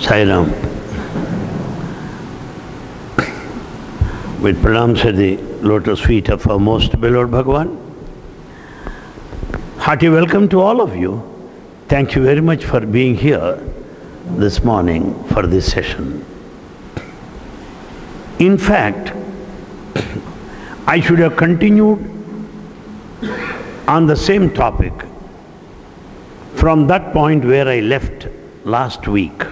Sai Ram. With pranams at the lotus feet of our most beloved Bhagawan. Hearty welcome to all of you. Thank you very much for being here this morning for this session. In fact, I should have continued on the same topic from that point where I left last week.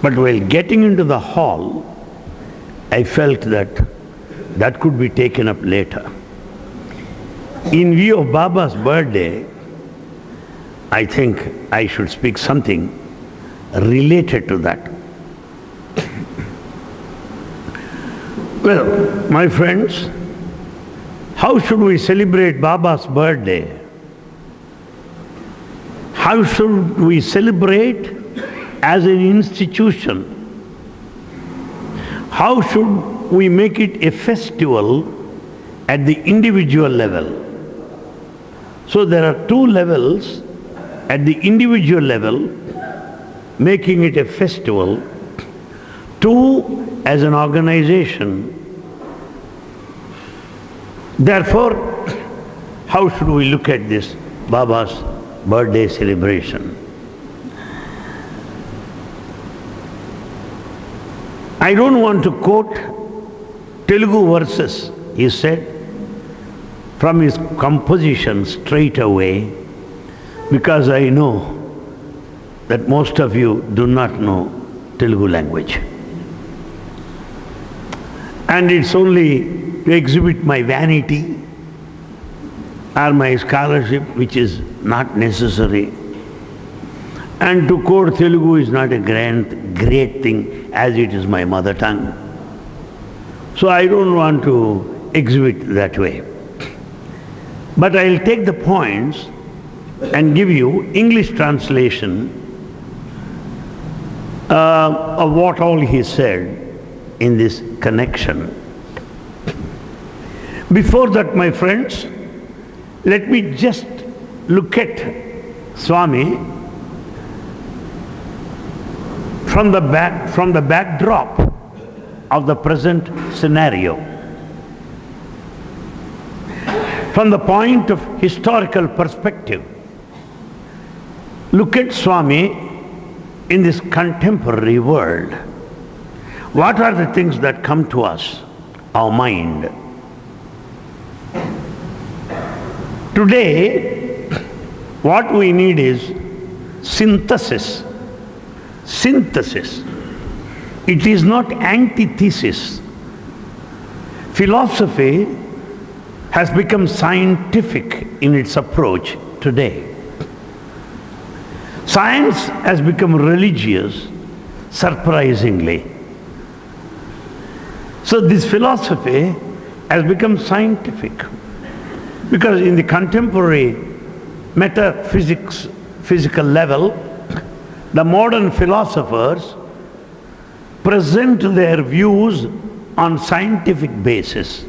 But while getting into the hall, I felt that could be taken up later. In view of Baba's birthday, I think I should speak something related to that. Well, my friends, how should we celebrate Baba's birthday? How should we celebrate as an institution? How should we make it a festival at the individual level? So there are two levels at the individual level, making it a festival. Two, as an organization. Therefore, how should we look at this Baba's birthday celebration? I don't want to quote Telugu verses, he said, from his composition straight away, because I know that most of you do not know Telugu language. And it's only to exhibit my vanity or my scholarship, which is not necessary. And to quote Telugu is not a great thing, as it is my mother tongue. So I don't want to exhibit that way. But I'll take the points and give you English translation of what all he said in this connection. Before that, my friends, let me just look at Swami from the backdrop of the present scenario. From the point of historical perspective, look at Swami in this contemporary world. What are the things that come to us, our mind? Today, what we need is synthesis. Synthesis. It is not antithesis. Philosophy has become scientific in its approach today. Science has become religious, surprisingly. So this philosophy has become scientific. Because in the contemporary physical level, the modern philosophers present their views on scientific basis.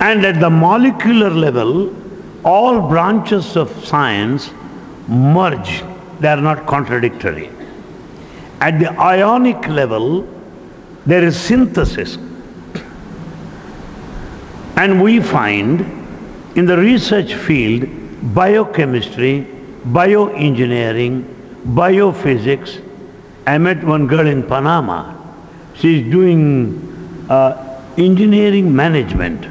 And at the molecular level, all branches of science merge. They are not contradictory. At the ionic level, there is synthesis. And we find in the research field, biochemistry, bioengineering, biophysics. I met one girl in Panama. She is doing engineering management.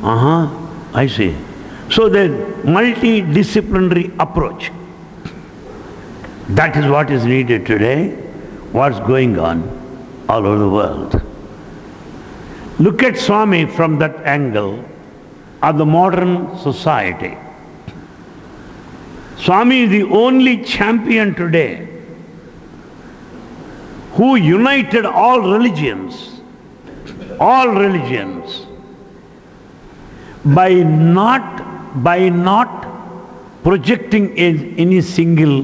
I see. So the multidisciplinary approach. That is what is needed today. What's going on all over the world. Look at Swami from that angle of the modern society. Swami is the only champion today who united all religions by not projecting any single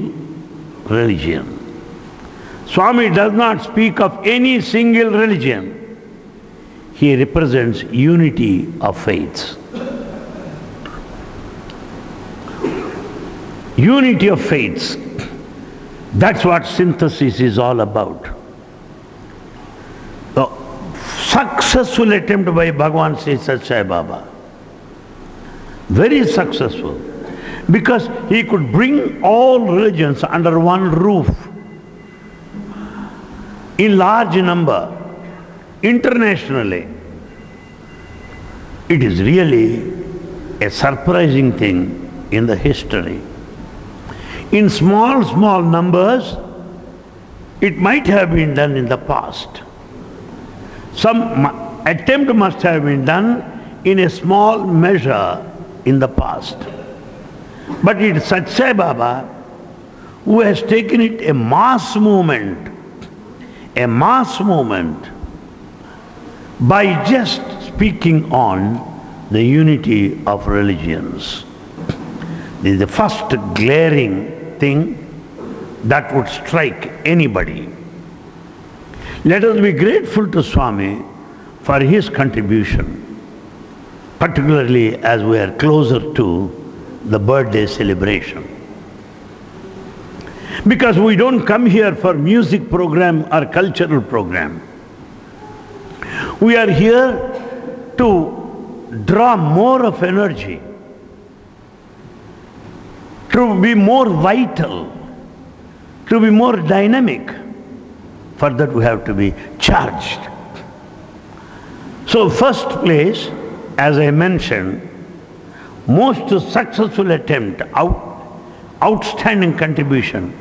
religion. Swami does not speak of any single religion. He represents unity of faiths. Unity of faiths. That's what synthesis is all about. The successful attempt by Bhagawan Sri Sathya Sai Baba. Very successful. Because he could bring all religions under one roof in large number, internationally. It is really a surprising thing in the history. In small numbers, it might have been done in the past. Some attempt must have been done in a small measure in the past. But it is Sathya Sai Baba who has taken it a mass movement by just speaking on the unity of religions. This is the first glaring thing that would strike anybody. Let us be grateful to Swami for his contribution, particularly as we are closer to the birthday celebration. Because we don't come here for music program or cultural program. We are here to draw more of energy, to be more vital, to be more dynamic. For that we have to be charged. So first place, as I mentioned, most successful attempt, outstanding contribution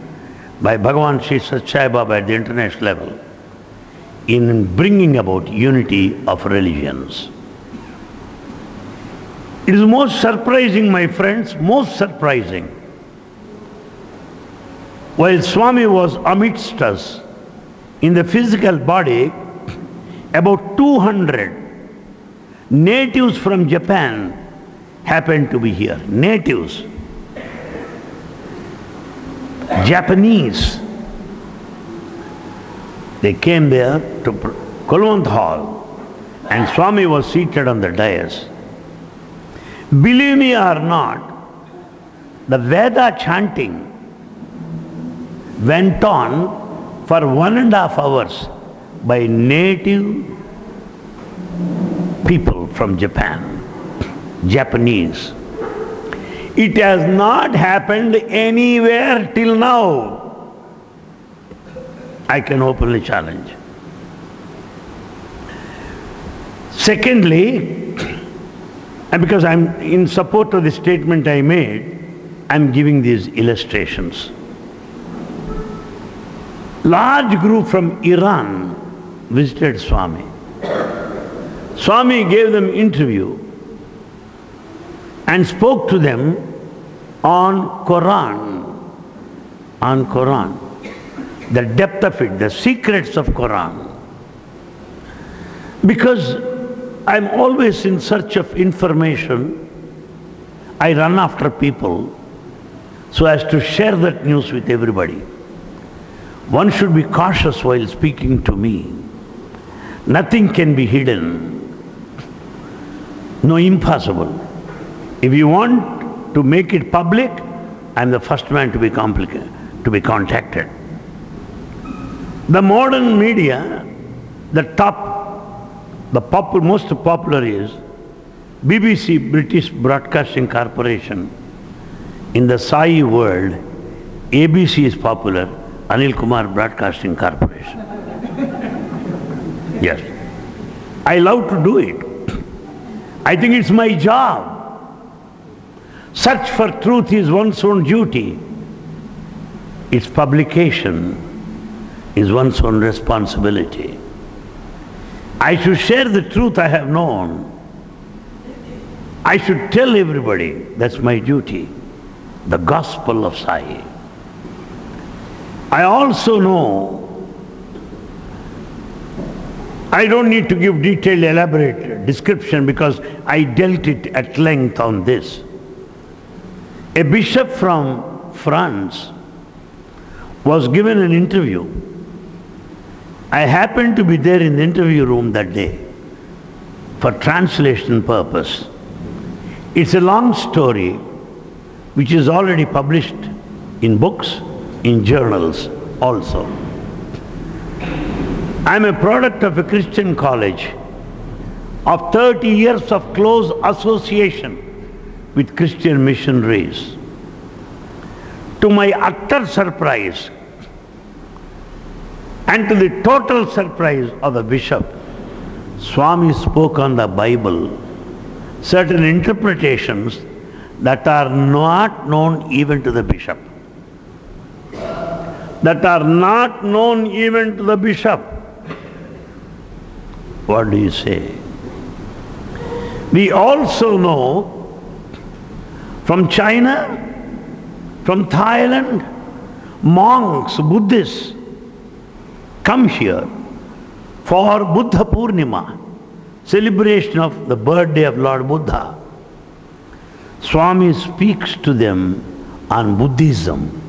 by Bhagawan Sri Sathya Sai Baba at the international level in bringing about unity of religions. It is most surprising, my friends, most surprising. While Swami was amidst us in the physical body, about 200 natives from Japan happened to be here. Natives. Japanese. They came there to Closeness Hall and Swami was seated on the dais. Believe me or not, the Veda chanting went on for 1.5 hours by native people from Japan, Japanese. It has not happened anywhere till now. I can openly challenge. Secondly, and because I'm in support of the statement I made, I'm giving these illustrations. Large group from Iran visited Swami. Swami gave them interview and spoke to them on Quran, the depth of it, the secrets of Quran. Because I'm always in search of information, I run after people so as to share that news with everybody. One should be cautious while speaking to me. Nothing can be hidden. No, impossible. If you want to make it public, I'm the first man to be contacted. The modern media, most popular is BBC, British Broadcasting Corporation. In the Sai world, ABC is popular, Anil Kumar Broadcasting Corporation. Yes. I love to do it. I think it's my job. Search for truth is one's own duty. Its publication is one's own responsibility. I should share the truth I have known. I should tell everybody, that's my duty. The gospel of Sai. I also know I don't need to give detailed, elaborate description because I dealt it at length on this. A bishop from France was given an interview. I happened to be there in the interview room that day for translation purpose. It's a long story which is already published in books, in journals also. I am a product of a Christian college, of 30 years of close association with Christian missionaries. To my utter surprise, and to the total surprise of the bishop, Swami spoke on the Bible certain interpretations that are not known even to the bishop. That are not known even to the bishop. What do you say? We also know from China, from Thailand, monks, Buddhists come here for Buddha Purnima, celebration of the birthday of Lord Buddha. Swami speaks to them on Buddhism.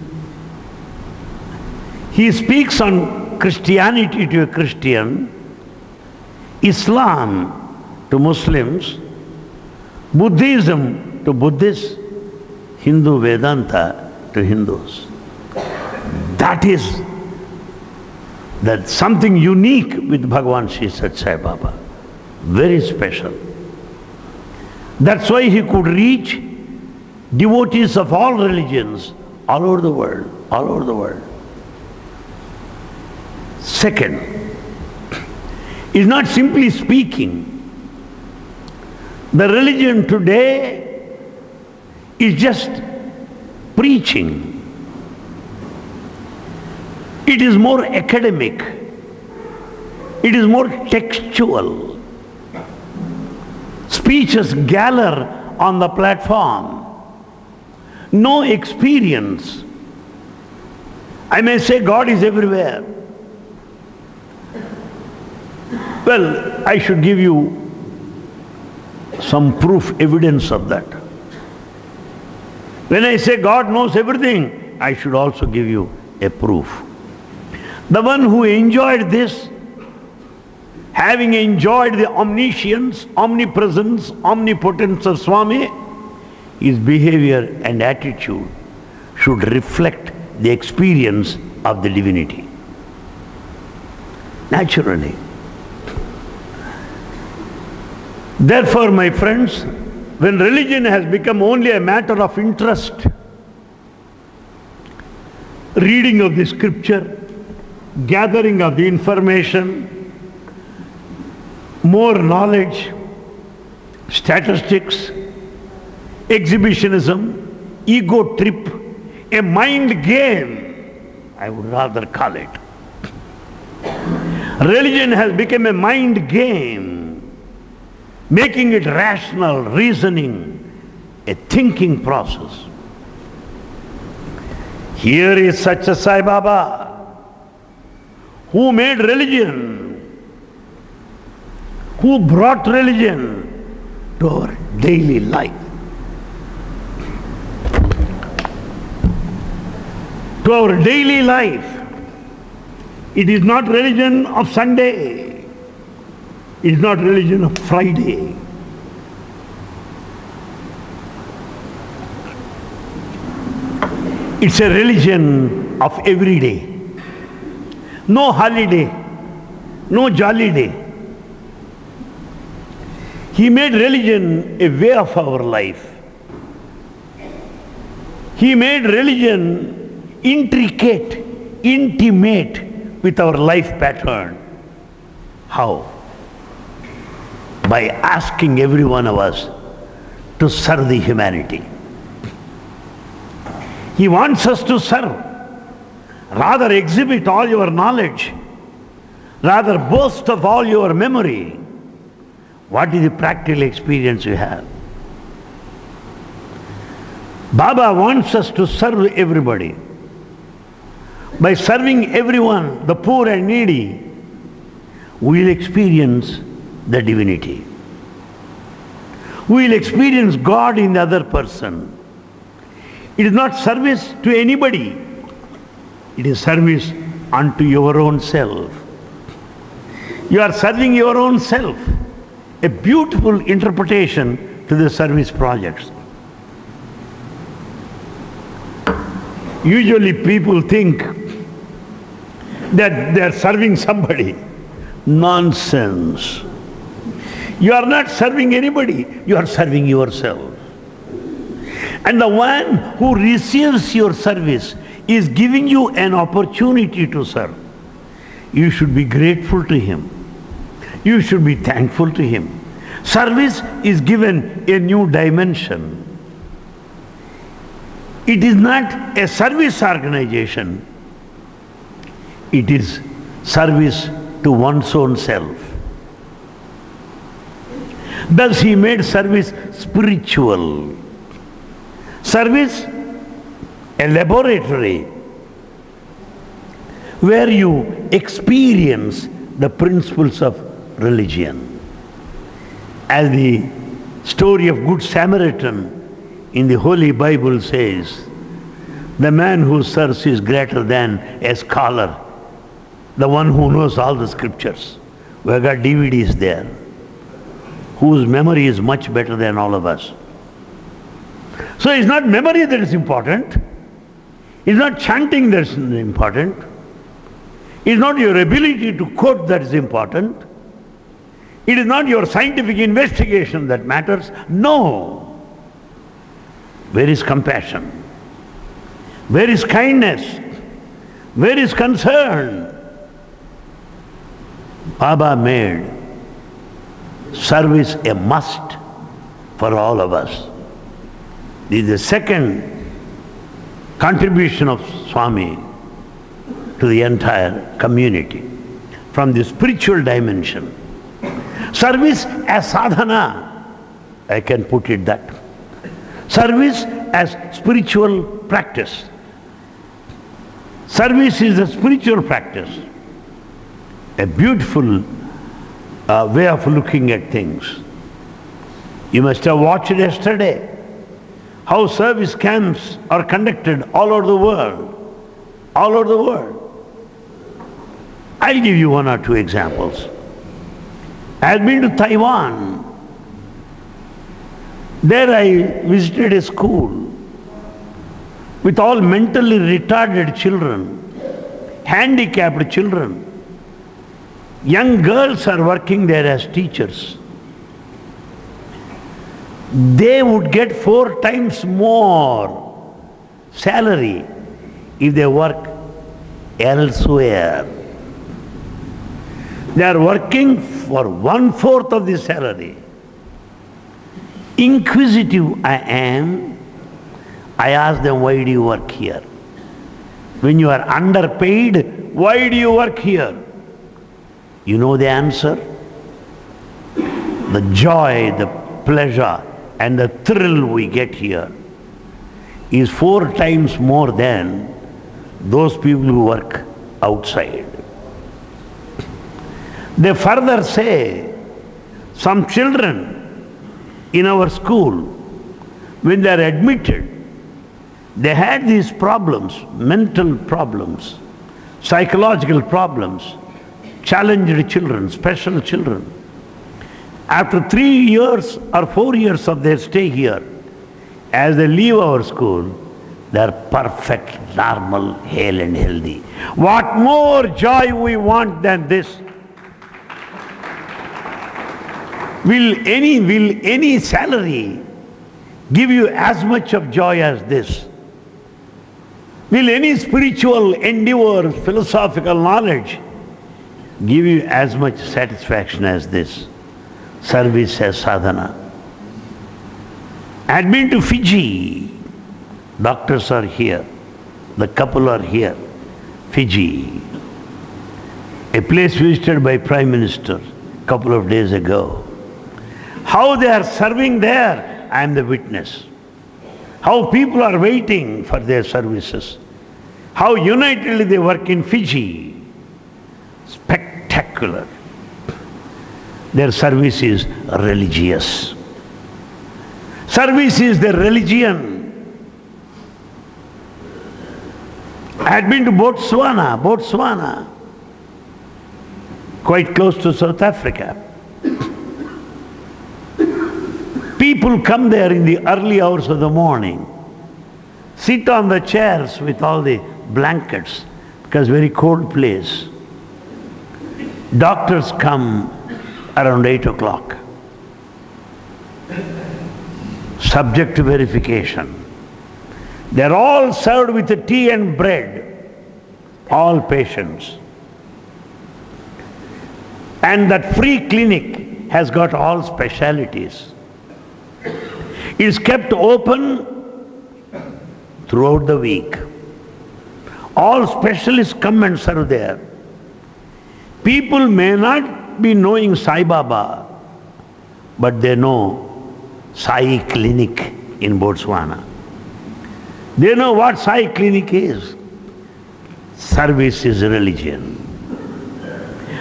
He speaks on Christianity to a Christian, Islam to Muslims, Buddhism to Buddhists, Hindu Vedanta to Hindus. That's something unique with Bhagawan Sri Sathya Sai Baba. Very special. That's why he could reach devotees of all religions all over the world, all over the world. Second, is not simply speaking. The religion today is just preaching. It is more academic. It is more textual. Speeches gather on the platform. No experience. I may say God is everywhere. Well, I should give you some proof, evidence of that. When I say God knows everything, I should also give you a proof. The one who enjoyed this, having enjoyed the omniscience, omnipresence, omnipotence of Swami, his behavior and attitude should reflect the experience of the divinity. Naturally. Therefore, my friends, when religion has become only a matter of interest, reading of the scripture, gathering of the information, more knowledge, statistics, exhibitionism, ego trip, a mind game, I would rather call it. Religion has become a mind game, making it rational, reasoning, a thinking process. Here is Sathya Sai Baba, who made religion, who brought religion to our daily life. To our daily life. It is not religion of Sunday. It is not religion of Friday. It's a religion of every day. No holiday, no jolly day. He made religion a way of our life. He made religion intricate, intimate with our life pattern. How? By asking every one of us to serve the humanity. He wants us to serve. Rather exhibit all your knowledge. Rather boast of all your memory. What is the practical experience you have? Baba wants us to serve everybody. By serving everyone, the poor and needy, we will experience the divinity. We will experience God in the other person. It is not service to anybody. It is service unto your own self. You are serving your own self. A beautiful interpretation to the service projects. Usually people think that they are serving somebody. Nonsense. You are not serving anybody, you are serving yourself. And the one who receives your service is giving you an opportunity to serve. You should be grateful to him. You should be thankful to him. Service is given a new dimension. It is not a service organization. It is service to one's own self. Thus he made service spiritual. Service a laboratory where you experience the principles of religion. As the story of Good Samaritan in the Holy Bible says, the man who serves is greater than a scholar, the one who knows all the scriptures. We have got DVDs there, whose memory is much better than all of us. So it's not memory that is important. It's not chanting that is important. It's not your ability to quote that is important. It is not your scientific investigation that matters. No. Where is compassion? Where is kindness? Where is concern? Baba made service a must for all of us. This is the second contribution of Swami to the entire community from the spiritual dimension. Service as sadhana, I can put it that. Service as spiritual practice. Service is a spiritual practice. A beautiful way of looking at things. You must have watched yesterday how service camps are conducted all over the world. All over the world. I'll give you one or two examples. I've been to Taiwan. There I visited a school with all mentally retarded children, handicapped children. Young girls are working there as teachers. They would get 4 times more salary if they work elsewhere. They are working for 1/4 of the salary. Inquisitive I am. I ask them, why do you work here? When you are underpaid, why do you work here? You know the answer? The joy, the pleasure, and the thrill we get here is 4 times more than those people who work outside. They further say, some children in our school, when they are admitted, they had these problems, mental problems, psychological problems, challenged children, special children. After 3 years or 4 years of their stay here, as they leave our school, they are perfect, normal, hale and healthy. What more joy we want than this? Will any salary give you as much of joy as this? Will any spiritual endeavor, philosophical knowledge give you as much satisfaction as this? Service as sadhana. I had been to Fiji. Doctors are here. The couple are here. Fiji. A place visited by Prime Minister a couple of days ago. How they are serving there, I am the witness. How people are waiting for their services. How unitedly they work in Fiji. Spectacular. Their service is religious. Service is their religion. I had been to Botswana, quite close to South Africa. People come there in the early hours of the morning, sit on the chairs with all the blankets, because very cold place. Doctors come around 8 o'clock, subject to verification. They're all served with the tea and bread, all patients. And that free clinic has got all specialities. It's kept open throughout the week. All specialists come and serve there. People may not be knowing Sai Baba, but they know Sai Clinic in Botswana. They know what Sai Clinic is. Service is religion.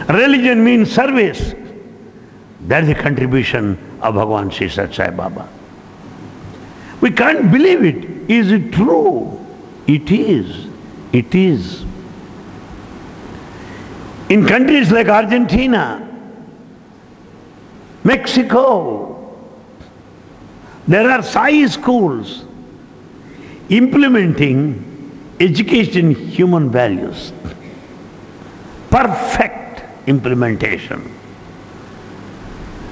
Religion means service. That is the contribution of Bhagawan Sri Sathya Sai Baba. We can't believe it. Is it true? It is. It is. In countries like Argentina, Mexico, there are Sai schools implementing education human values. Perfect implementation.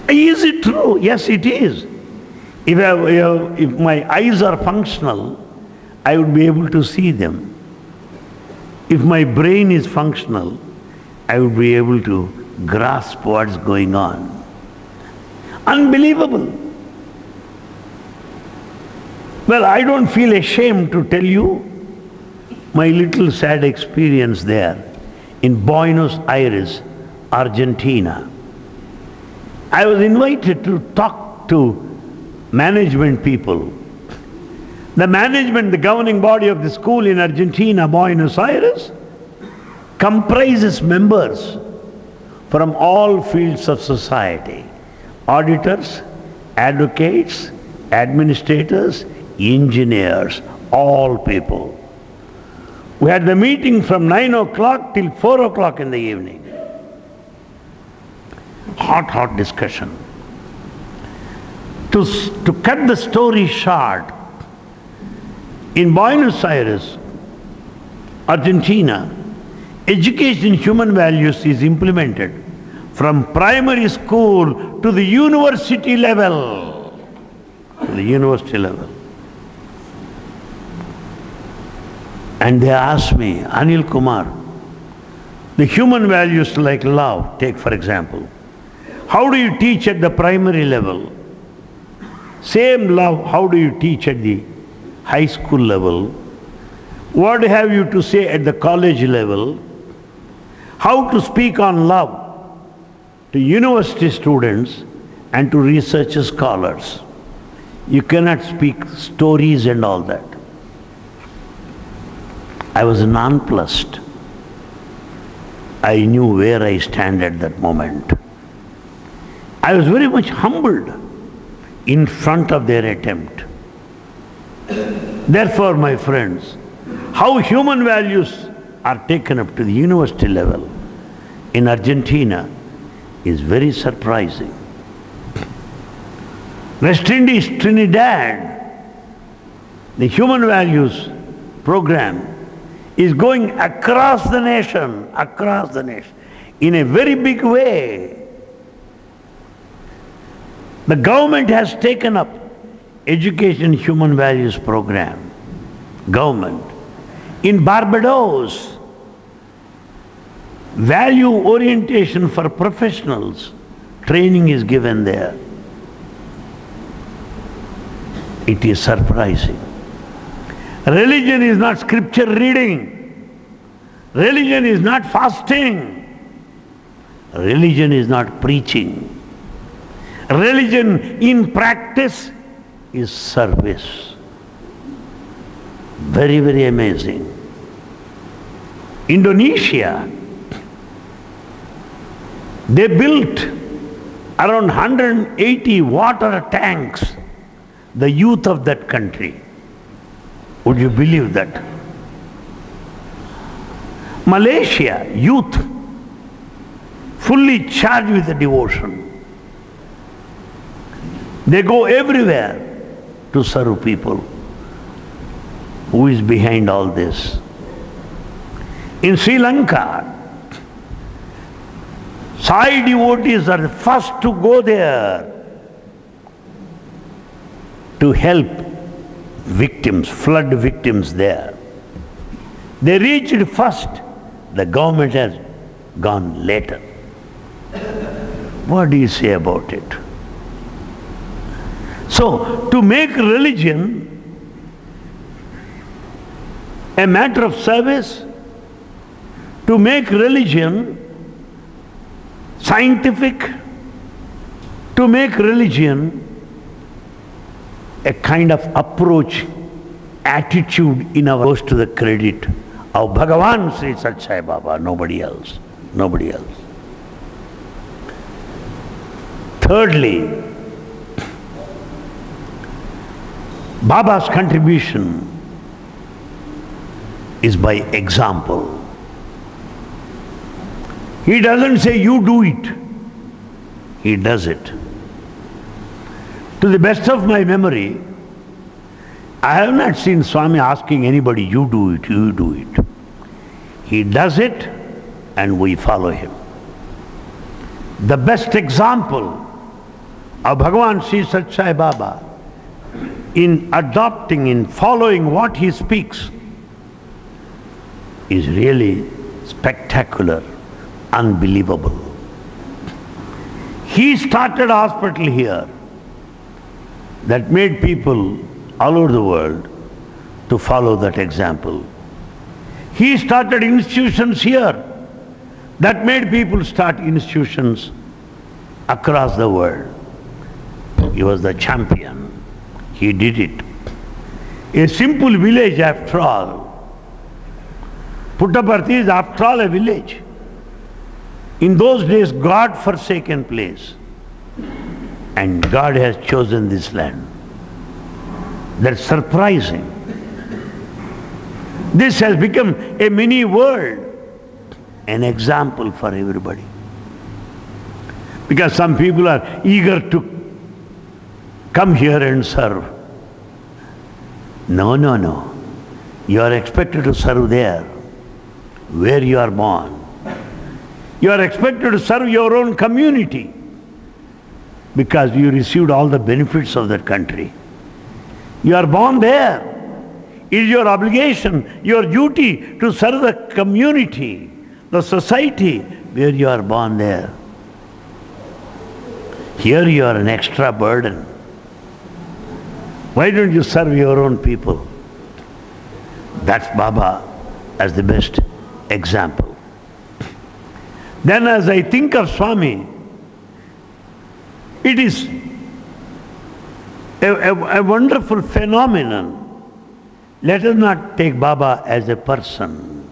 Is it true? Yes, it is. If my eyes are functional, I would be able to see them. If my brain is functional, I would be able to grasp what's going on. Unbelievable. Well, I don't feel ashamed to tell you my little sad experience there in Buenos Aires, Argentina. I was invited to talk to management people. The management, the governing body of the school in Argentina, Buenos Aires, comprises members from all fields of society. Auditors, advocates, administrators, engineers, all people. We had the meeting from 9 o'clock till 4 o'clock in the evening. Hot discussion. To cut the story short, in Buenos Aires, Argentina, education in human values is implemented from primary school to the university level. To the university level. And they asked me, Anil Kumar, the human values like love, take for example, how do you teach at the primary level? Same love, how do you teach at the high school level? What have you to say at the college level? How to speak on love to university students and to research scholars? You cannot speak stories and all that. I was nonplussed. I knew where I stand at that moment. I was very much humbled in front of their attempt. Therefore, my friends, how human values are taken up to the university level in Argentina is very surprising. West Indies, Trinidad, the human values program is going across the nation, in a very big way. The government has taken up education human values program. Government. In Barbados, value orientation for professionals, training is given there. It is surprising. Religion is not scripture reading. Religion is not fasting. Religion is not preaching. Religion in practice is service. Very, very amazing. Indonesia, they built around 180 water tanks, the youth of that country. Would you believe that? Malaysia, youth, fully charged with the devotion. They go everywhere to serve people. Who is behind all this? In Sri Lanka, Sai devotees are the first to go there to help victims, flood victims there. They reached first. The government has gone later. What do you say about it? So, to make religion a matter of service, to make religion scientific, to make religion a kind of approach, attitude in our goes to the credit of Bhagawan Sri Sathya Sai Baba, nobody else. Nobody else. Thirdly, Baba's contribution is by example. He doesn't say, you do it. He does it. To the best of my memory, I have not seen Swami asking anybody, you do it, you do it. He does it and we follow him. The best example of Bhagawan Sri Sathya Sai Baba in adopting, in following what he speaks is really spectacular, unbelievable. He started a hospital here that made people all over the world to follow that example. He started institutions here that made people start institutions across the world. He was the champion. He did it. A simple village after all. Puttaparthi is after all a village. In those days, God-forsaken place. And God has chosen this land. That's surprising. This has become a mini world, an example for everybody. Because some people are eager to come here and serve. No, no, no. You are expected to serve there, where you are born. You are expected to serve your own community because you received all the benefits of that country. You are born there. It is your obligation, your duty to serve the community, the society where you are born there. Here you are an extra burden. Why don't you serve your own people? That's Baba as the best example. Then as I think of Swami, it is a wonderful phenomenon. Let us not take Baba as a person.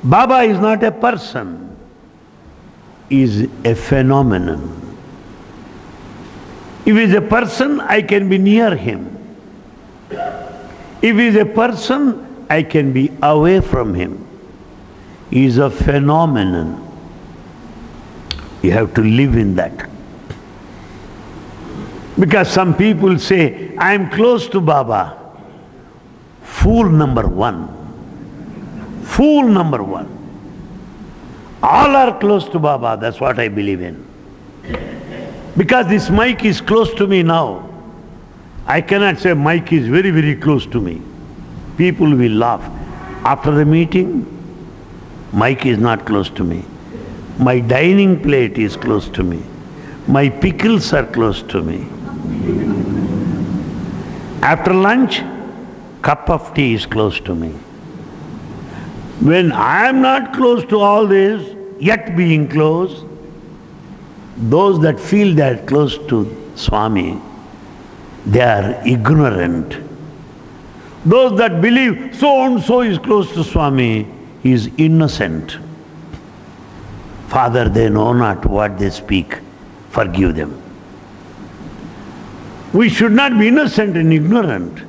Baba is not a person, he is a phenomenon. If he is a person, I can be near him. If he is a person, I can be away from him. He is a phenomenon. You have to live in that. Because some people say, I am close to Baba. Fool number one. Fool number one. All are close to Baba, that's what I believe in. Because this mic is close to me now. I cannot say mic is very, very close to me. People will laugh. After the meeting, mic is not close to me. My dining plate is close to me. My pickles are close to me. After lunch, cup of tea is close to me. When I am not close to all this, yet being close, those that feel they are close to Swami, they are ignorant. Those that believe so and so is close to Swami, he is innocent. Father, they know not what they speak. Forgive them. We should not be innocent and ignorant.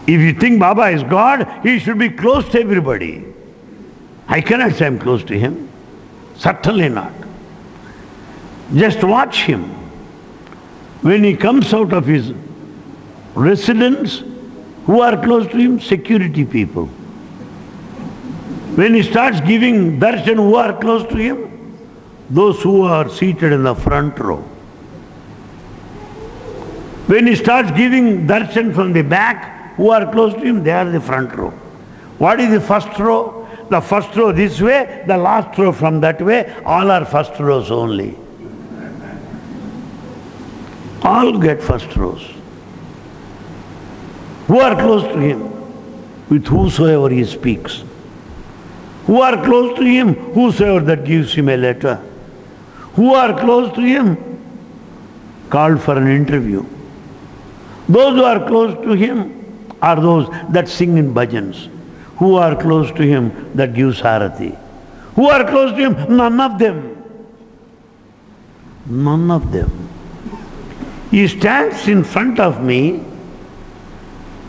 If you think Baba is God, he should be close to everybody. I cannot say I am close to him. Certainly not. Just watch him. When he comes out of his residence, Who are close to him? Security people. When he starts giving darshan, who are close to him? Those who are seated in the front row. When he starts giving darshan from the back, who are close to him? They are the front row. What is the first row? The first row this way, the last row from that way, all are first rows only. All get first rows. Who are close to him? With whosoever he speaks. Who are close to him? Whosoever that gives him a letter. Who are close to him? Called for an interview. Those who are close to him are those that sing in bhajans. Who are close to him? That gives harati. Who are close to him? None of them. None of them. He stands in front of me.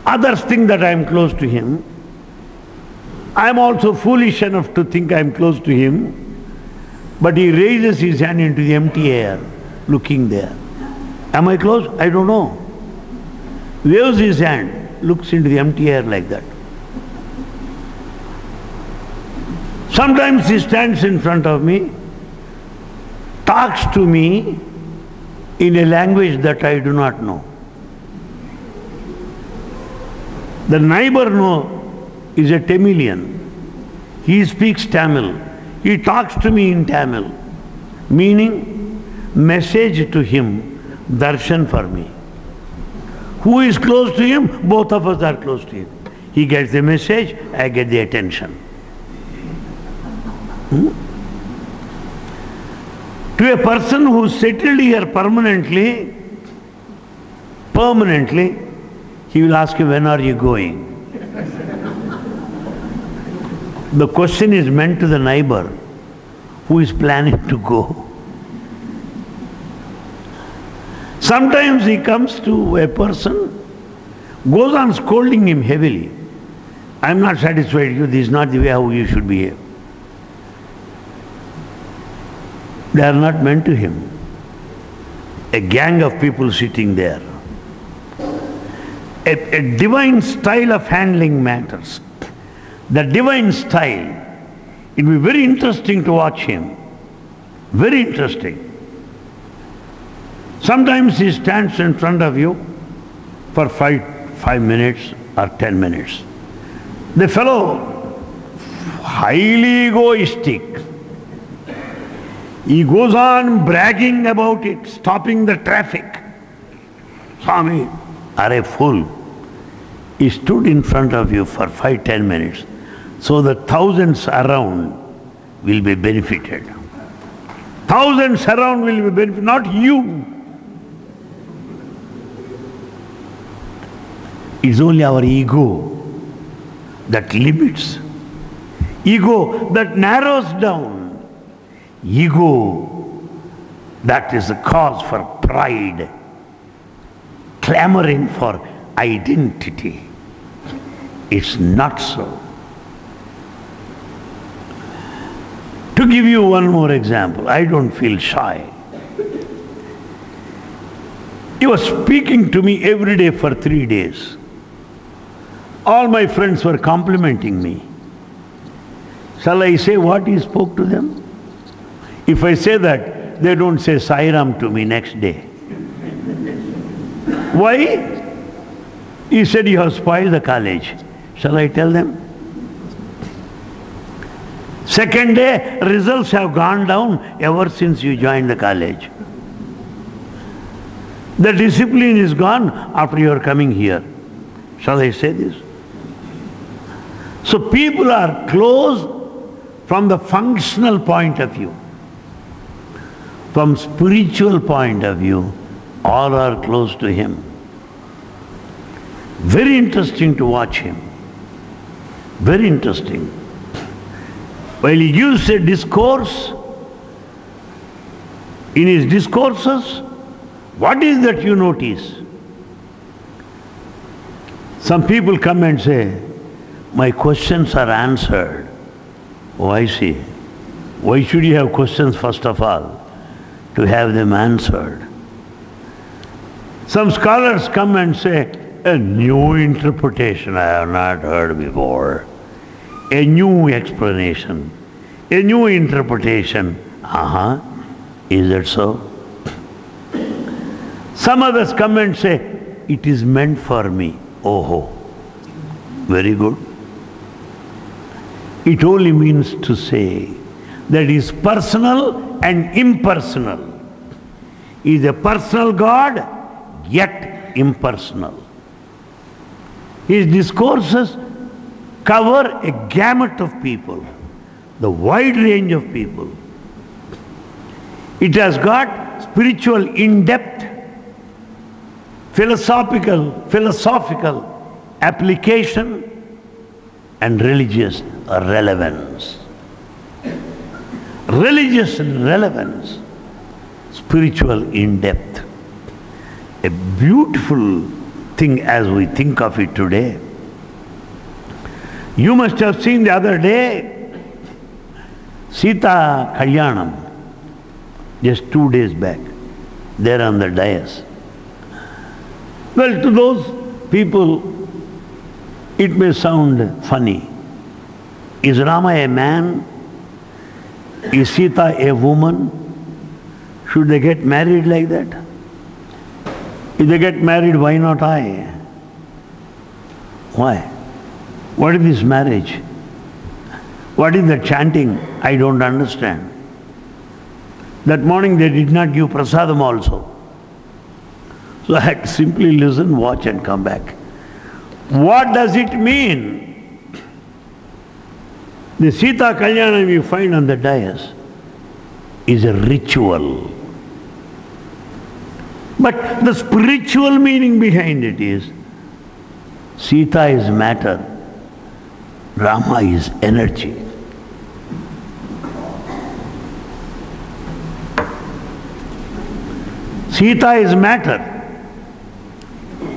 Others think that I am close to him. I am also foolish enough to think I am close to him. But he raises his hand into the empty air, looking there. Am I close? I don't know. Waves his hand, looks into the empty air like that. Sometimes he stands in front of me, talks to me in a language that I do not know. The neighbor is a Tamilian. He speaks Tamil. He talks to me in Tamil. Meaning, message to him, darshan for me. Who is close to him? Both of us are close to him. He gets the message, I get the attention. To a person who is settled here permanently, he will ask you, when are you going? The question is meant to the neighbor who is planning to go. Sometimes he comes to a person, goes on scolding him heavily. I am not satisfied with you, this is not the way how you should behave. They are not meant to him. A gang of people sitting there. A divine style of handling matters. The divine style, it will be very interesting to watch him. Very interesting. Sometimes he stands in front of you for 5 minutes or 10 minutes. The fellow, highly egoistic, he goes on bragging about it, stopping the traffic. Swami, are a fool. He stood in front of you for 5-10 minutes, so the thousands around will be benefited. Thousands around will be benefited, not you. It's only our ego that limits. Ego that narrows down. Ego that is the cause for pride, clamoring for identity. It's not so. To give you one more example, I don't feel shy. He was speaking to me every day for 3 days. All my friends were complimenting me. Shall I say what he spoke to them? If I say that, they don't say Sai Ram to me next day. Why? He said you have spoiled the college. Shall I tell them? Second day, results have gone down ever since you joined the college. The discipline is gone after your coming here. Shall I say this? So people are close from the functional point of view. From spiritual point of view, all are close to him. Very interesting to watch him. Very interesting. While he gives a discourse, in his discourses, what is that you notice? Some people come and say, my questions are answered. Oh, I see. Why should you have questions first of all? To have them answered. Some scholars come and say, a new interpretation I have not heard before. A new explanation. A new interpretation. Is that so? Some others come and say, it is meant for me. Oh, very good. It only means to say that is personal and impersonal. He is a personal God, yet impersonal. His discourses cover a gamut of people, the wide range of people. It has got spiritual in-depth, philosophical application and religious relevance. Religious relevance, spiritual in-depth. A beautiful thing as we think of it today. You must have seen the other day Sita Kalyanam, just 2 days back, there on the dais. Well, to those people, it may sound funny. Is Rama a man? Is Sita a woman? Should they get married like that? If they get married, why not I? Why? What is this marriage? What is the chanting? I don't understand. That morning they did not give prasadam also. So I had to simply listen, watch and come back. What does it mean? The Sita Kalyanam you find on the dais is a ritual. But the spiritual meaning behind it is Sita is matter, Rama is energy. Sita is matter,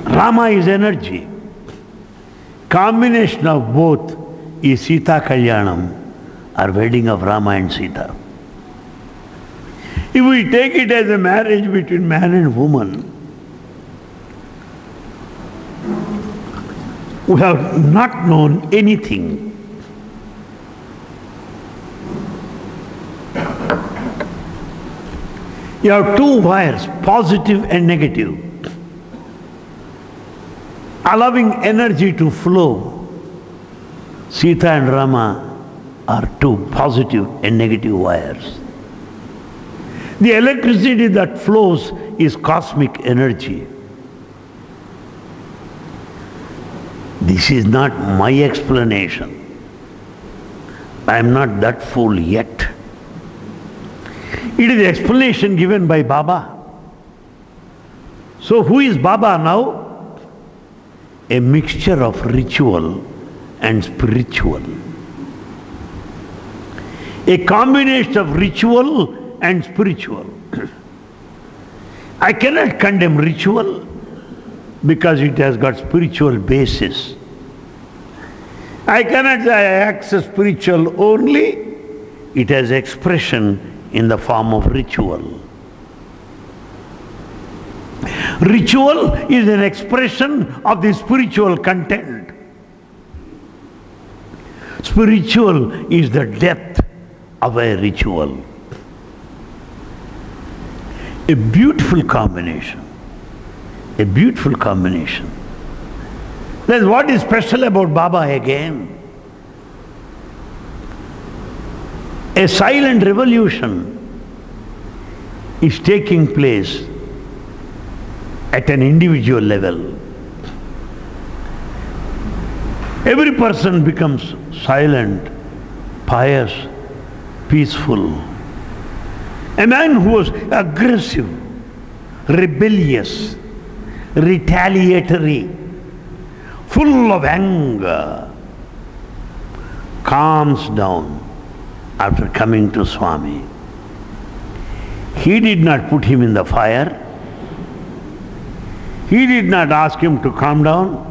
Rama is energy. Combination of both is Sita Kalyanam, or wedding of Rama and Sita. If we take it as a marriage between man and woman, we have not known anything. You have two wires, positive and negative, allowing energy to flow. Sita and Rama are two positive and negative wires. The electricity that flows is cosmic energy. This is not my explanation. I am not that fool yet. It is the explanation given by Baba. So who is Baba now? A mixture of ritual and spiritual. A combination of ritual and spiritual. I cannot condemn ritual because it has got spiritual basis. I cannot say I access spiritual only. It has expression in the form of ritual. Ritual is an expression of the spiritual content. Spiritual is the depth of a ritual. A beautiful combination. A beautiful combination. Then what is special about Baba again? A silent revolution is taking place at an individual level. Every person becomes silent, pious, peaceful. A man who was aggressive, rebellious, retaliatory, full of anger, calms down after coming to Swami. He did not put him in the fire. He did not ask him to calm down.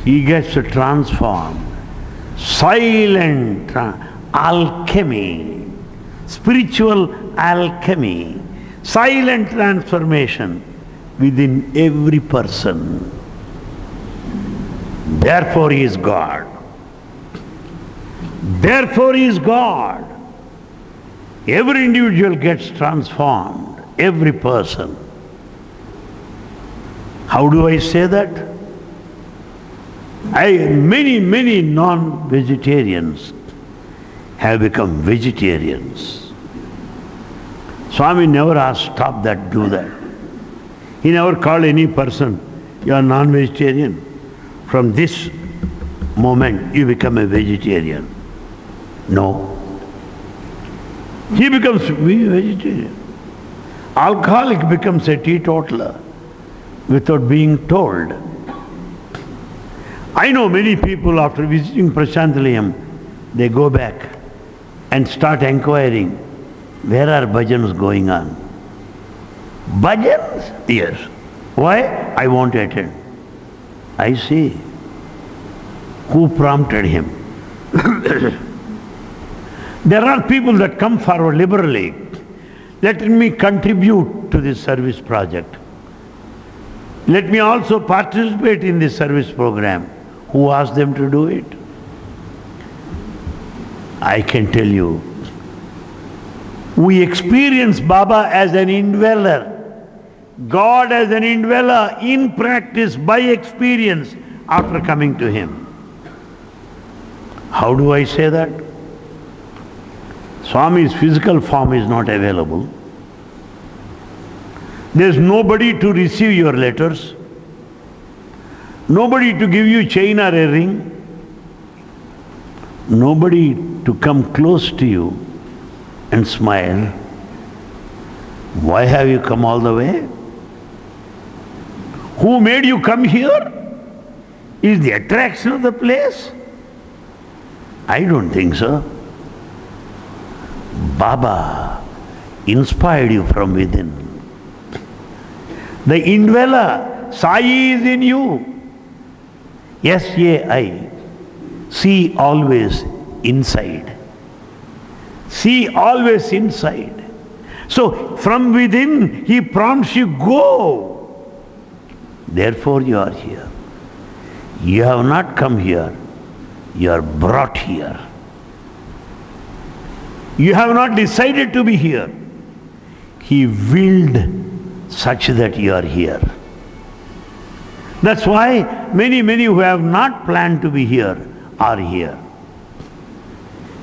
He gets transformed. Silent alchemy, spiritual alchemy, silent transformation within every person. Therefore he is God. Therefore he is God. Every individual gets transformed, every person. How do I say that? Many non-vegetarians have become vegetarians. Swami never asked, stop that, do that. He never called any person, you are non-vegetarian. From this moment, you become a vegetarian. No. He becomes vegetarian. Alcoholic becomes a teetotaler without being told. I know many people after visiting Prasanthi Nilayam, they go back and start inquiring, where are bhajans going on? Bhajans? Yes. Why? I want to attend. I see. Who prompted him? There are people that come forward liberally. Let me contribute to this service project. Let me also participate in this service program. Who asked them to do it? I can tell you, we experience Baba as an indweller, God as an indweller in practice by experience after coming to Him. How do I say that? Swami's physical form is not available. There is nobody to receive your letters, nobody to give you chain or a ring, nobody to come close to you and smile. Why have you come all the way? Who made you come here? Is the attraction of the place? I don't think so. Baba inspired you from within. The indweller, Sai is in you. S-A-I. See always inside. See always inside. So from within He prompts you, go. Therefore you are here. You have not come here. You are brought here. You have not decided to be here. He willed such that you are here. That's why many who have not planned to be here are here.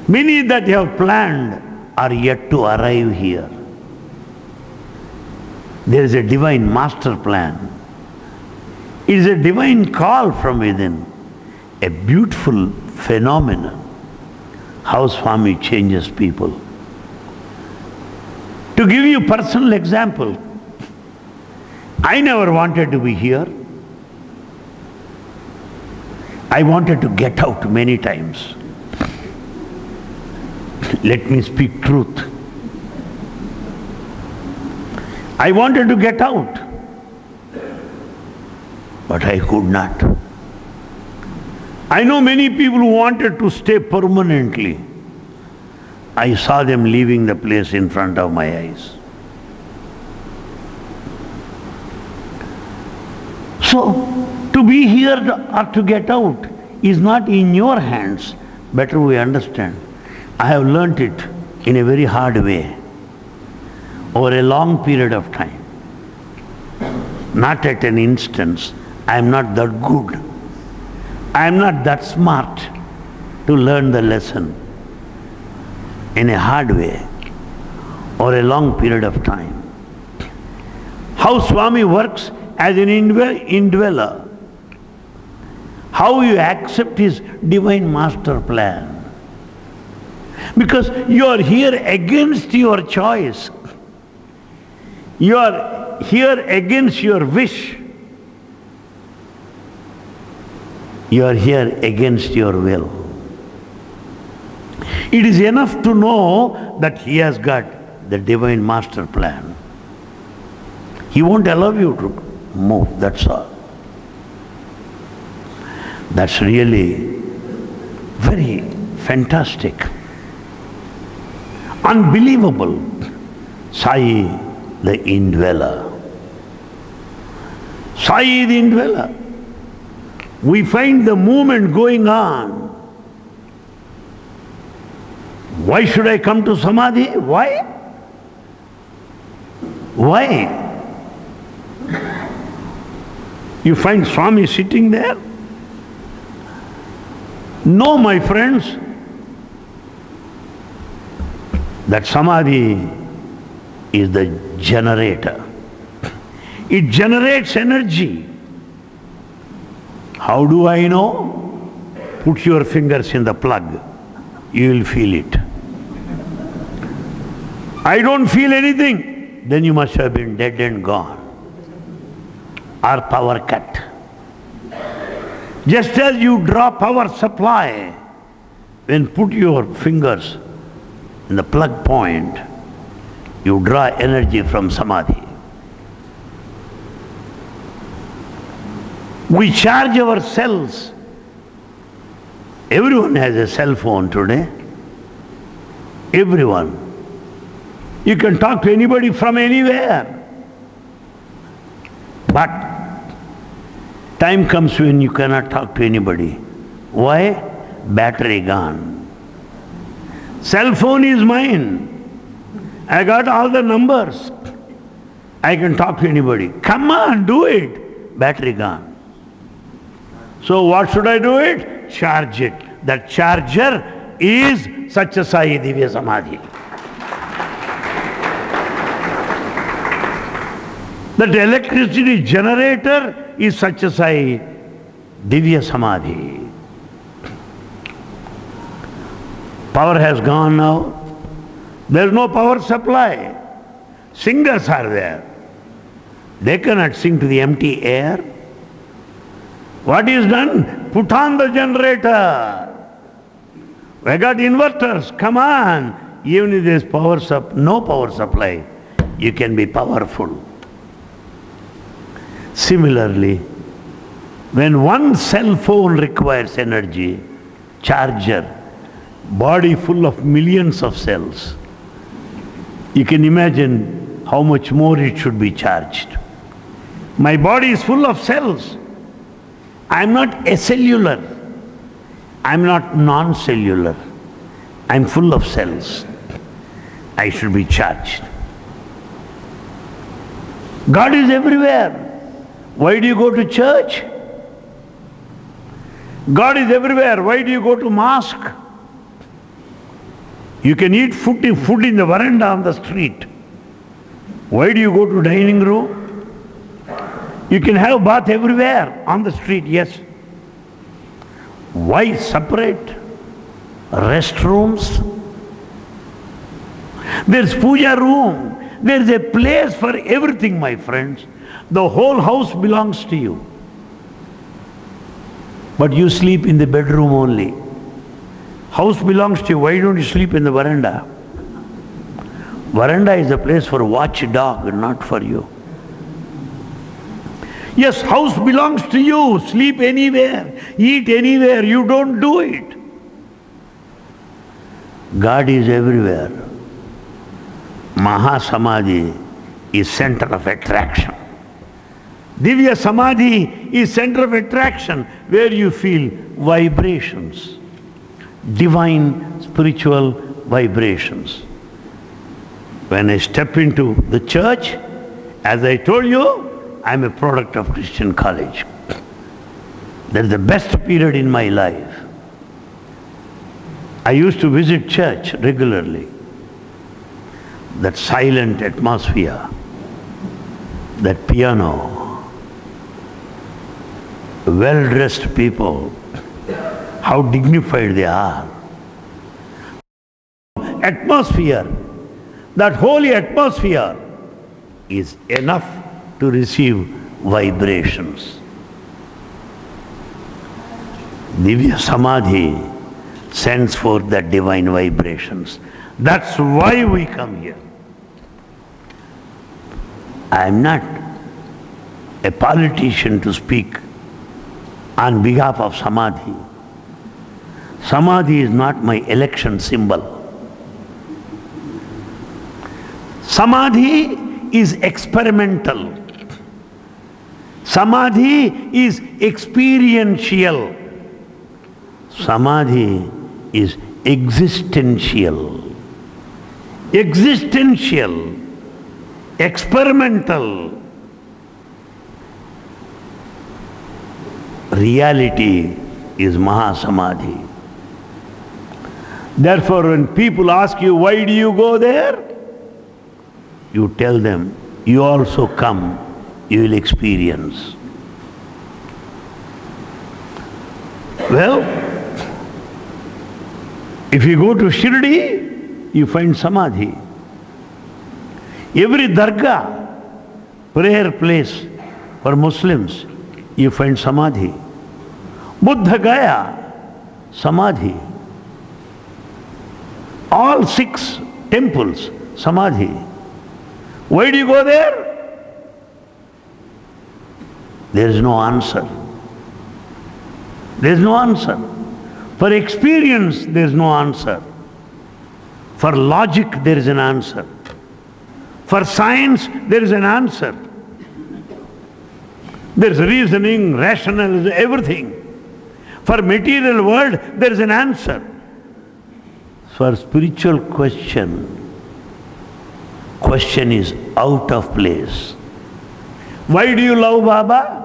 Many that have planned are yet to arrive here. There is a divine master plan. It is a divine call from within. A beautiful phenomenon. How Swami changes people. To give you personal example, I never wanted to be here. I wanted to get out many times. Let me speak truth. I wanted to get out, but I could not. I know many people who wanted to stay permanently. I saw them leaving the place in front of my eyes. So, to be here or to get out is not in your hands. Better we understand. I have learnt it in a very hard way over a long period of time. Not at an instance. I am not that good. I am not that smart to learn the lesson in a hard way or a long period of time. How Swami works as an indweller. How you accept His divine master plan. Because you are here against your choice. You are here against your wish. You are here against your will. It is enough to know that He has got the divine master plan. He won't allow you to move, that's all. That's really very fantastic. Unbelievable. Sai, the indweller. Sai, the indweller. We find the movement going on. Why should I come to Samadhi? Why? Why? You find Swami sitting there? No, my friends. That Samadhi is the generator. It generates energy. How do I know? Put your fingers in the plug. You will feel it. I don't feel anything. Then you must have been dead and gone. Or power cut. Just as you draw power supply, when put your fingers in the plug point, you draw energy from Samadhi. We charge our cells. Everyone has a cell phone today. Everyone. You can talk to anybody from anywhere. But time comes when you cannot talk to anybody. Why? Battery gone. Cell phone is mine. I got all the numbers. I can talk to anybody. Come on, do it. Battery gone. So what should I do it? Charge it. That charger is Sathya Sai Divya Samadhi. That electricity generator is Sathya Sai Divya Samadhi. Power has gone now. There is no power supply. Singers are there. They cannot sing to the empty air. What is done? Put on the generator. We got inverters. Come on. Even if there is no power supply, you can be powerful. Similarly, when one cell phone requires energy, charger, body full of millions of cells, you can imagine how much more it should be charged. My body is full of cells. I am not acellular. I am not non-cellular. I am full of cells. I should be charged. God is everywhere. Why do you go to church? God is everywhere. Why do you go to mosque? You can eat food in the veranda on the street. Why do you go to dining room? You can have bath everywhere on the street, yes. Why separate restrooms? There's puja room. There's a place for everything, my friends. The whole house belongs to you. But you sleep in the bedroom only. House belongs to you. Why don't you sleep in the veranda? Veranda is a place for watchdog, not for you. Yes, house belongs to you. Sleep anywhere, eat anywhere. You don't do it. God is everywhere. Mahasamadhi is center of attraction. Divya Samadhi is center of attraction, where you feel vibrations, divine spiritual vibrations. When I step into the church, as I told you, I am a product of Christian college. That is the best period in my life. I used to visit church regularly. That silent atmosphere, that piano, well-dressed people, how dignified they are. Atmosphere, that holy atmosphere is enough to receive vibrations. Divya Samadhi sends forth that divine vibrations. That's why we come here. I am not a politician to speak on behalf of Samadhi. Samadhi is not my election symbol. Samadhi is experimental. Samadhi is experiential. Samadhi is existential. Existential, experimental. Reality is Mahasamadhi. Therefore, when people ask you, why do you go there? You tell them, you also come, you will experience. Well, if you go to Shirdi, you find Samadhi. Every dargah, prayer place for Muslims, you find Samadhi. Buddha Gaya, Samadhi. All 6 temples, Samadhi. Why do you go there? There is no answer. There is no answer. For experience, there is no answer. For logic, there is an answer. For science, there is an answer. There is reasoning, rationalism, everything. For material world, there is an answer. For spiritual question is out of place. Why do you love Baba?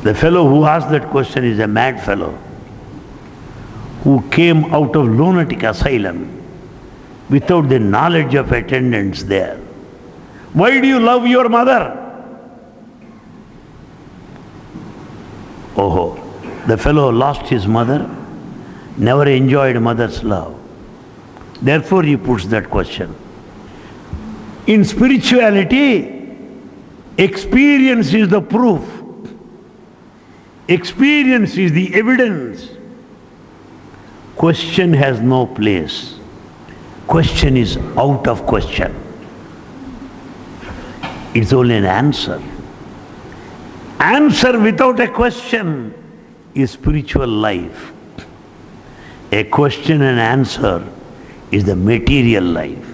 The fellow who asked that question is a mad fellow who came out of lunatic asylum without the knowledge of attendants there. Why do you love your mother? Oh, the fellow lost his mother, never enjoyed mother's love. Therefore he puts that question. In spirituality, experience is the proof. Experience is the evidence. Question has no place. Question is out of question. It's only an answer. Answer without a question is spiritual life. A question and answer is the material life.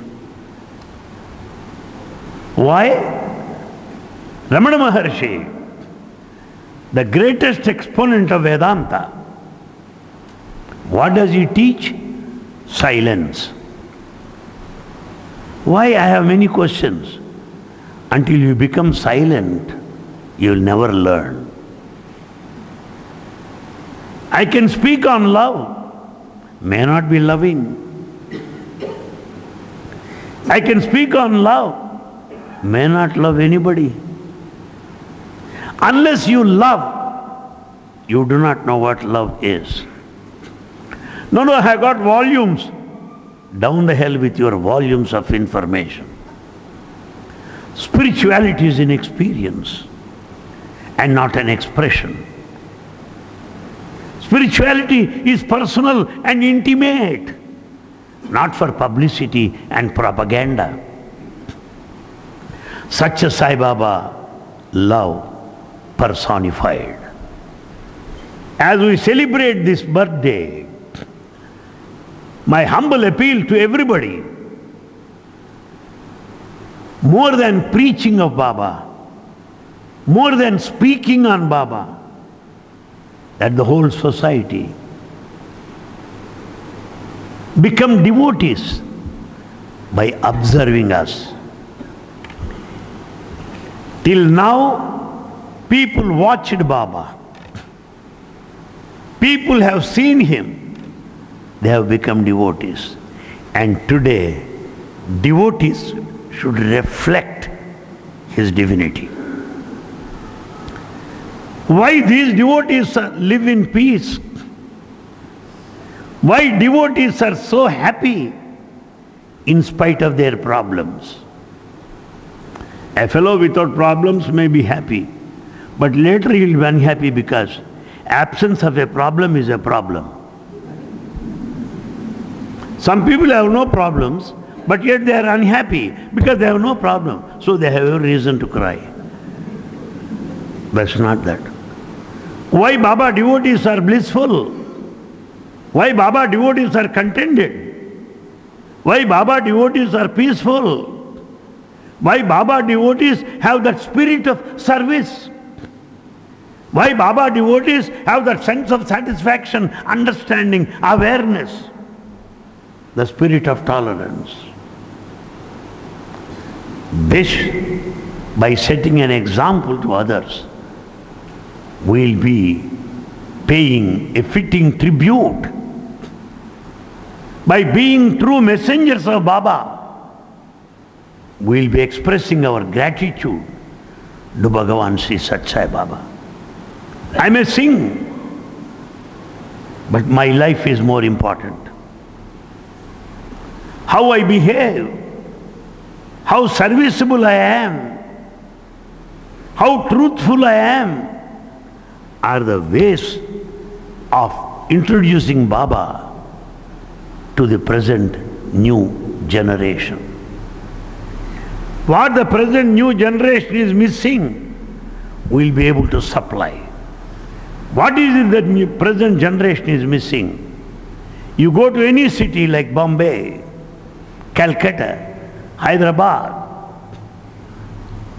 Why? Ramana Maharshi, the greatest exponent of Vedanta, what does he teach? Silence. Why I have many questions? Until you become silent, you will never learn. I can speak on love, may not be loving. I can speak on love, may not love anybody. Unless you love, you do not know what love is. No, I have got volumes. Down the hell with your volumes of information. Spirituality is an experience and not an expression. Spirituality is personal and intimate, not for publicity and propaganda. Sathya Sai Baba, love personified. As we celebrate this birthday, my humble appeal to everybody, more than preaching of Baba, more than speaking on Baba, that the whole society become devotees by observing us. Till now, people watched Baba. People have seen him. They have become devotees. And today, devotees should reflect his divinity. Why these devotees live in peace? Why devotees are so happy in spite of their problems? A fellow without problems may be happy, but later he will be unhappy because absence of a problem is a problem. Some people have no problems, but yet they are unhappy because they have no problem. So they have a reason to cry. That's not that. Why Baba devotees are blissful? Why Baba devotees are contented? Why Baba devotees are peaceful? Why Baba devotees have that spirit of service? Why Baba devotees have that sense of satisfaction, understanding, awareness? The spirit of tolerance. This, by setting an example to others, will be paying a fitting tribute. By being true messengers of Baba, we'll be expressing our gratitude to Bhagawan Sri Sathya Sai Baba. I may sing, but my life is more important. How I behave, how serviceable I am, how truthful I am, are the ways of introducing Baba to the present new generation. What the present new generation is missing, we'll be able to supply. What is it that the present generation is missing? You go to any city like Bombay, Calcutta, Hyderabad,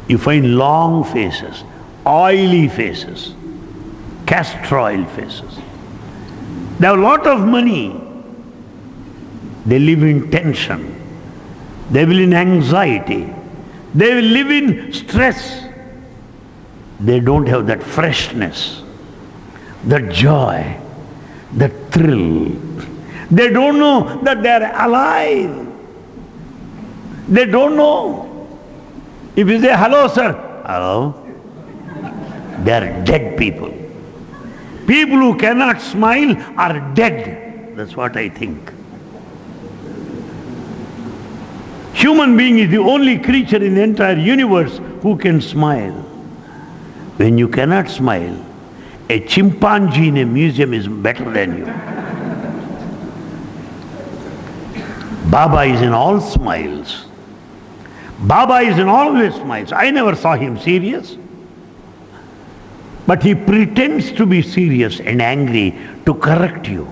you find long faces, oily faces, castor oil faces. They have a lot of money. They live in tension. They will in anxiety. They will live in stress. They don't have that freshness, that joy, that thrill. They don't know that they are alive. They don't know. If you say, hello sir, hello, they are dead people. People who cannot smile are dead. That's what I think. Human being is the only creature in the entire universe who can smile. When you cannot smile, a chimpanzee in a museum is better than you. Baba is in all smiles. Baba is in always smiles. I never saw him serious. But he pretends to be serious and angry to correct you.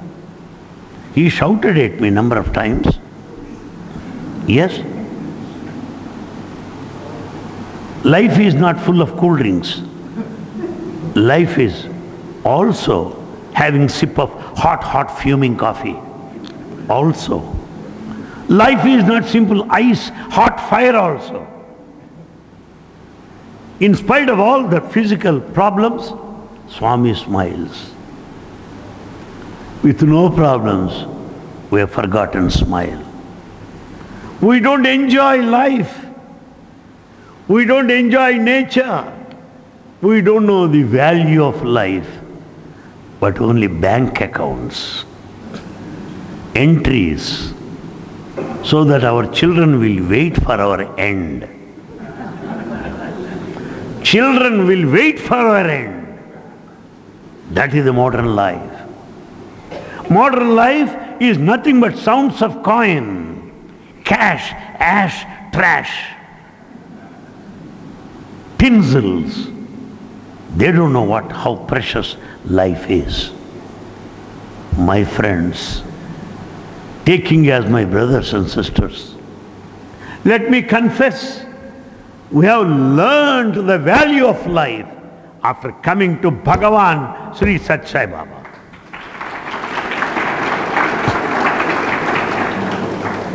He shouted at me a number of times. Yes. Life is not full of cool drinks. Life is also having sip of hot fuming coffee. Also. Life is not simple ice, hot fire also. In spite of all the physical problems, Swami smiles. With no problems, we have forgotten smile. We don't enjoy life. We don't enjoy nature. We don't know the value of life, but only bank accounts, entries, so that our children will wait for our end. Children will wait for our end. That is the modern life. Modern life is nothing but sounds of coin, cash, ash, trash, tinsels. They don't know how precious life is. My friends, taking as my brothers and sisters, let me confess, we have learned the value of life after coming to Bhagawan Sri Sathya Sai Baba.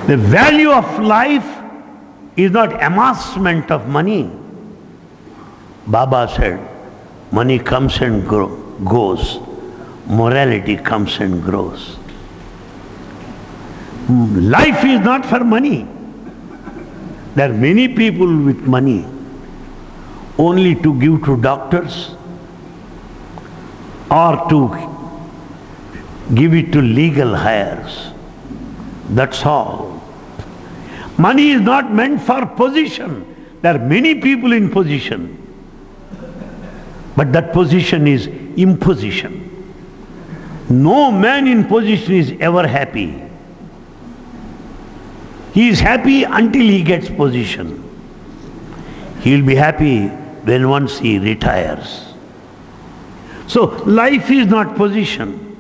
The value of life is not amassment of money. Baba said, money comes and goes, morality comes and grows. Life is not for money. There are many people with money only to give to doctors or to give it to legal hires. That's all. Money is not meant for position. There are many people in position. But that position is imposition. No man in position is ever happy. He is happy until he gets position. He will be happy when once he retires. So life is not position.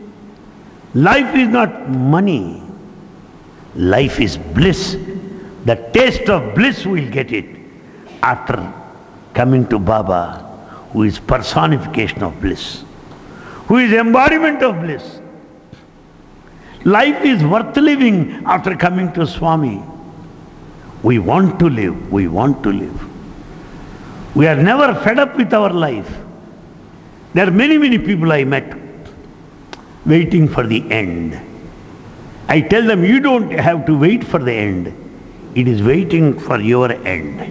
Life is not money. Life is bliss. The taste of bliss we'll get it after coming to Baba, who is personification of bliss, who is embodiment of bliss. Life is worth living after coming to Swami. We want to live, we want to live. We are never fed up with our life. There are many people I met waiting for the end. I tell them, you don't have to wait for the end. It is waiting for your end.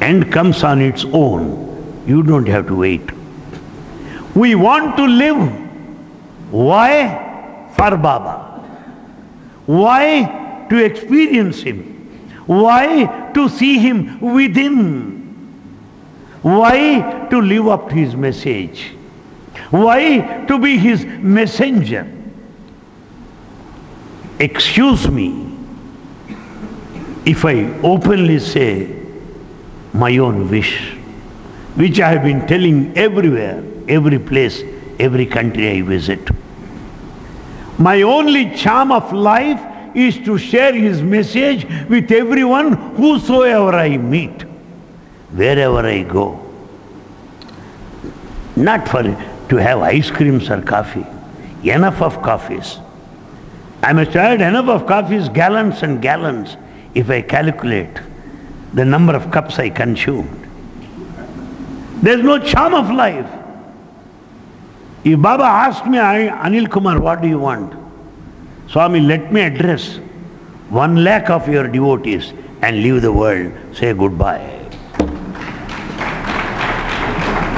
End comes on its own. You don't have to wait. We want to live. Why? For Baba. Why? To experience Him. Why? To see Him within. Why? To live up to His message. Why? To be His messenger. Excuse me if I openly say my own wish, which I have been telling everywhere, every place, every country I visit. My only charm of life is to share His message with everyone, whosoever I meet, wherever I go. Not for to have ice creams or coffee. Enough of coffees. I must have enough of coffees, gallons and gallons, if I calculate the number of cups I consumed. There's no charm of life. If Baba asked me, Anil Kumar, what do you want? Swami, let me address 1 lakh of your devotees and leave the world. Say goodbye.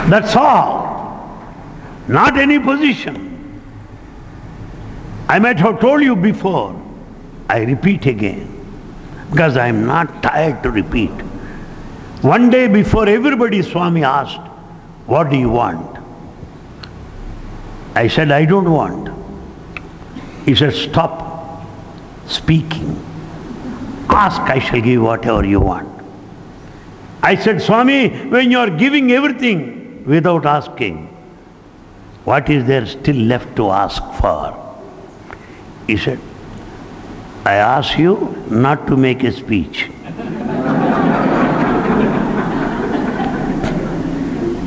That's all. Not any position. I might have told you before. I repeat again. Because I am not tired to repeat. One day before everybody, Swami asked, what do you want? I said, I don't want. He said, stop speaking. Ask, I shall give whatever you want. I said, Swami, when you are giving everything without asking, what is there still left to ask for? He said, I ask you not to make a speech.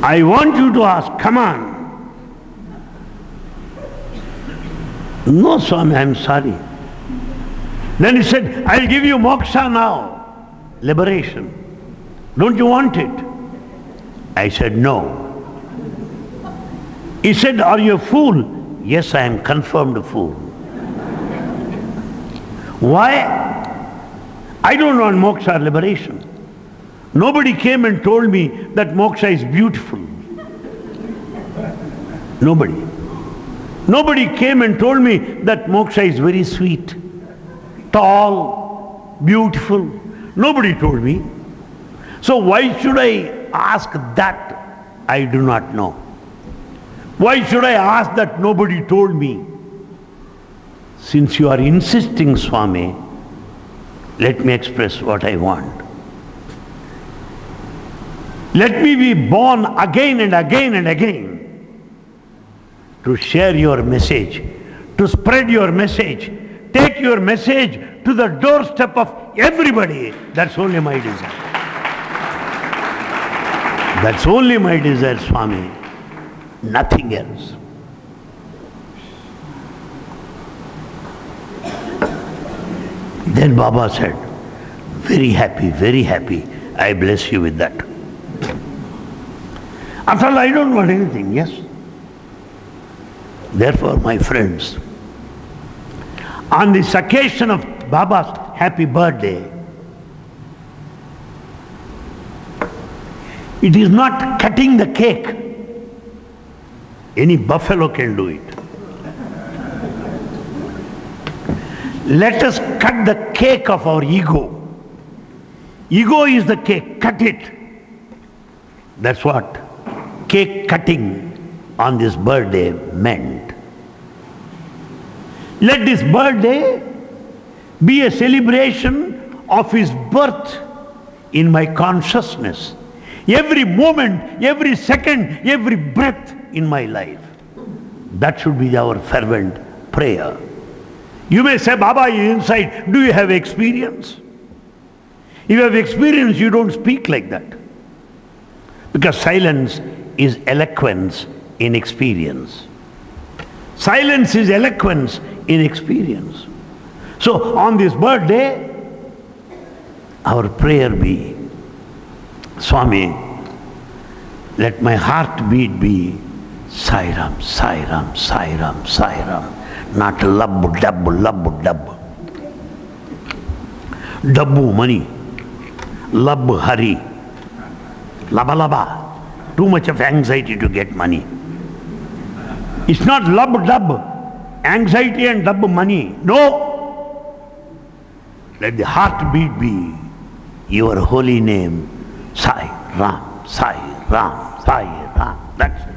I want you to ask, come on. No, Swami, I am sorry. Then he said, I'll give you moksha now, liberation. Don't you want it? I said, no. He said, are you a fool? Yes, I am confirmed a fool. Why? I don't want moksha or liberation. Nobody came and told me that moksha is beautiful. Nobody. Nobody came and told me that moksha is very sweet, tall, beautiful. Nobody told me. So why should I ask that? I do not know. Why should I ask that nobody told me? Since you are insisting, Swami, let me express what I want. Let me be born again and again and again to share your message, to spread your message, take your message to the doorstep of everybody. That's only my desire. That's only my desire, Swami. Nothing else. Then Baba said, very happy, I bless you with that. After all, I don't want anything, yes. Therefore, my friends, on this occasion of Baba's happy birthday, it is not cutting the cake. Any buffalo can do it. Let us cut the cake of our ego. Ego is the cake, cut it. That's what cake cutting on this birthday meant. Let this birthday be a celebration of his birth in my consciousness. Every moment, every second, every breath in my life. That should be our fervent prayer. You may say, Baba is inside. Do you have experience? If you have experience, you don't speak like that. Because silence is eloquence in experience. Silence is eloquence in experience. So on this birthday, our prayer be, Swami, let my heartbeat be Sai Ram, Sai Ram, Sai Ram, Sai Ram. Not labbu, dabbu, labbu, dabbu. Dabbu, money. Labbu, hurry. Laba, laba. Too much of anxiety to get money. It's not labbu, dabbu. Anxiety and dabbu, money. No. Let the heartbeat be your holy name. Sai Ram, Sai Ram, Sai Ram. That's it.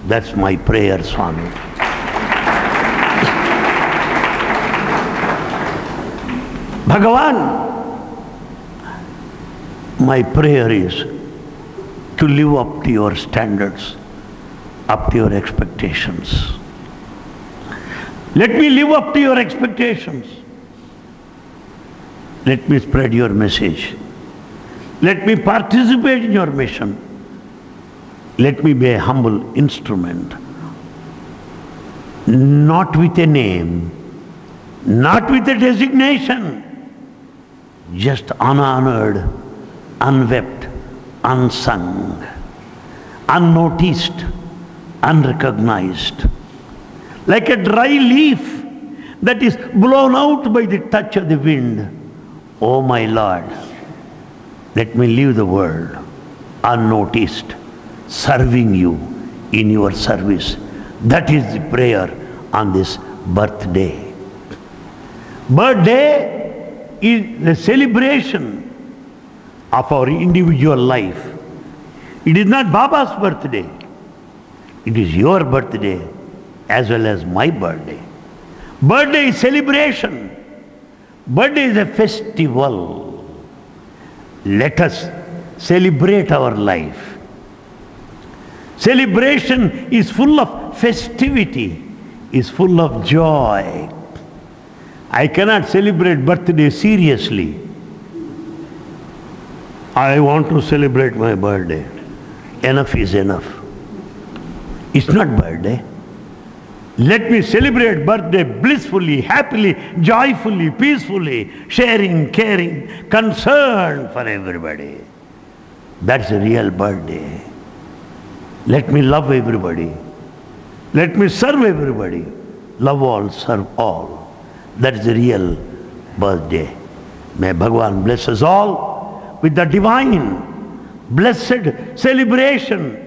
That's my prayer, Swami. Bhagavan, my prayer is to live up to your standards, up to your expectations. Let me live up to your expectations. Let me spread your message. Let me participate in your mission. Let me be a humble instrument, not with a name, not with a designation, just unhonored, unwept, unsung, unnoticed, unrecognized, like a dry leaf that is blown out by the touch of the wind. Oh my Lord, let me leave the world unnoticed, serving you in your service. That is the prayer on this birthday. Birthday is the celebration of our individual life. It is not Baba's birthday. It is your birthday as well as my birthday. Birthday is celebration. Birthday is a festival. Let us celebrate our life. Celebration is full of festivity, is full of joy. I cannot celebrate birthday seriously. I want to celebrate my birthday. Enough is enough. It's not birthday. Let me celebrate birthday blissfully, happily, joyfully, peacefully, sharing, caring, concern for everybody. That's a real birthday. Let me love everybody. Let me serve everybody. Love all, serve all. That's the real birthday. May Bhagavan bless us all with the divine, blessed celebration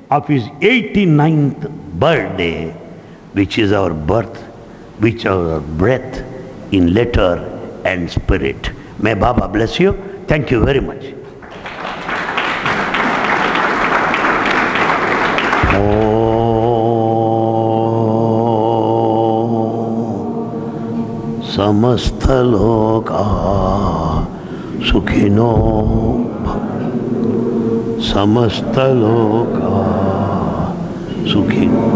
of his 89th birthday, which is our birth, which is our breath in letter and spirit. May Baba bless you. Thank you very much. समस्त लोका सुखिनो समस्त लोका सुखिनो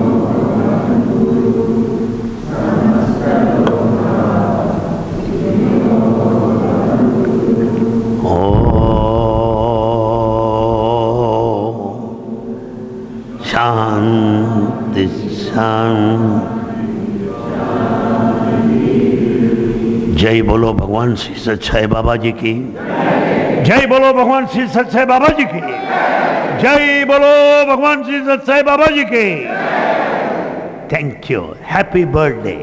शांति शांति। जय बोलो भगवान श्री सत्य साई बाबा जी की। जय बोलो भगवान श्री सत्य साई बाबा जी की। जय बोलो भगवान श्री सत्य साई बाबा जी की। Thank you. Happy birthday.